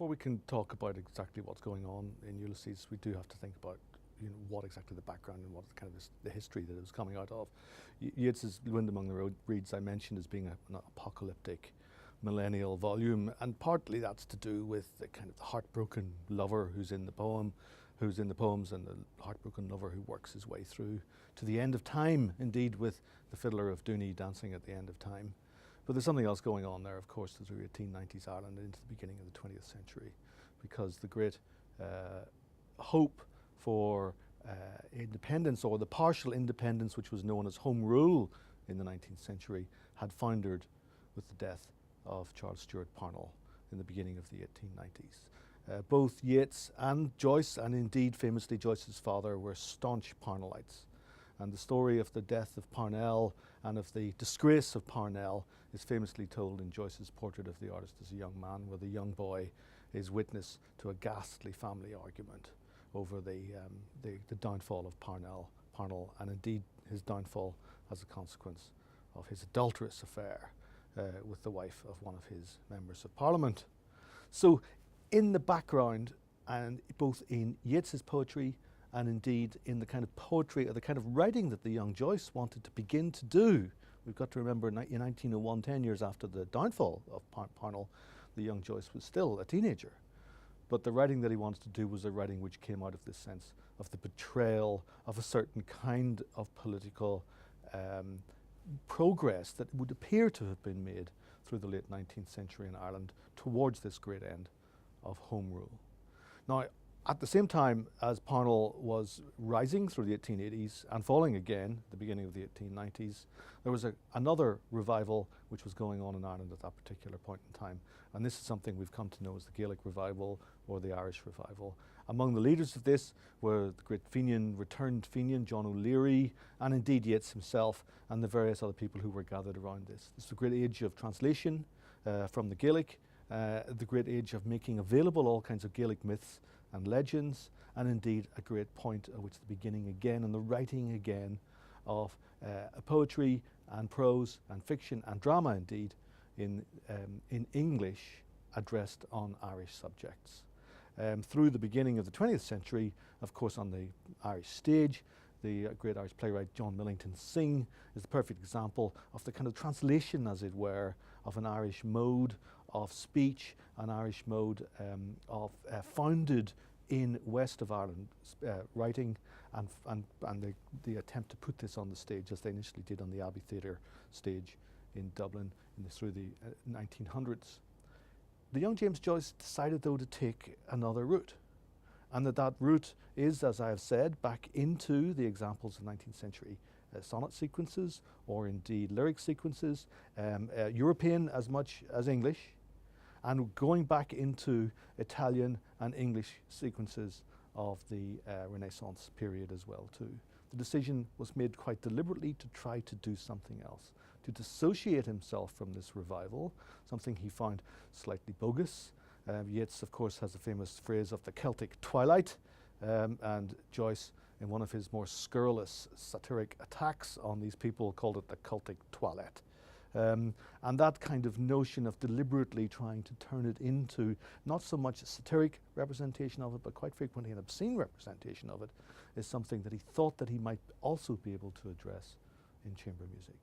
Before we can talk about exactly what's going on in Ulysses, we do have to think about what exactly the background and what kind of the history that it was coming out of. Yeats's Wind Among the Reeds I mentioned as being an apocalyptic millennial volume, and partly that's to do with the kind of the heartbroken lover who's in the poems, and the heartbroken lover who works his way through to the end of time, indeed, with the Fiddler of Dooney dancing at the end of time. But there's something else going on there, of course, through 1890s Ireland into the beginning of the 20th century, because the great hope for independence, or the partial independence which was known as Home Rule in the 19th century, had foundered with the death of Charles Stewart Parnell in the beginning of the 1890s. Both Yeats and Joyce, and indeed famously Joyce's father, were staunch Parnellites. And the story of the death of Parnell and of the disgrace of Parnell is famously told in Joyce's Portrait of the Artist as a Young Man, where the young boy is witness to a ghastly family argument over the downfall of Parnell, and indeed his downfall as a consequence of his adulterous affair with the wife of one of his members of Parliament. So in the background, and both in Yeats's poetry and indeed in the kind of poetry or the kind of writing that the young Joyce wanted to begin to do. We've got to remember in 1901, 10 years after the downfall of Parnell, the young Joyce was still a teenager. But the writing that he wanted to do was a writing which came out of this sense of the betrayal of a certain kind of political progress that would appear to have been made through the late 19th century in Ireland towards this great end of Home Rule. Now, at the same time as Parnell was rising through the 1880s and falling again at the beginning of the 1890s, there was another revival which was going on in Ireland at that particular point in time. And this is something we've come to know as the Gaelic Revival or the Irish Revival. Among the leaders of this were the great Fenian, returned Fenian, John O'Leary, and indeed Yeats himself, and the various other people who were gathered around this. This was a great age of translation from the Gaelic, the great age of making available all kinds of Gaelic myths and legends, and indeed a great point at which the beginning again and the writing again of poetry and prose and fiction and drama indeed in English addressed on Irish subjects. Through the beginning of the 20th century, of course, on the Irish stage, the great Irish playwright John Millington Synge is the perfect example of the kind of translation, as it were, of an Irish mode of speech, an Irish mode founded in west of Ireland writing, and the attempt to put this on the stage, as they initially did on the Abbey Theatre stage in Dublin through the 1900s. The young James Joyce decided, though, to take another route. And that route is, as I have said, back into the examples of 19th century sonnet sequences, or indeed lyric sequences, European as much as English, and going back into Italian and English sequences of the Renaissance period as well too. The decision was made quite deliberately to try to do something else, to dissociate himself from this revival, something he found slightly bogus. Yeats, of course, has the famous phrase of the Celtic twilight, and Joyce, in one of his more scurrilous satiric attacks on these people, called it the Celtic toilette. And that kind of notion of deliberately trying to turn it into not so much a satiric representation of it, but quite frequently an obscene representation of it, is something that he thought that he might also be able to address in chamber music.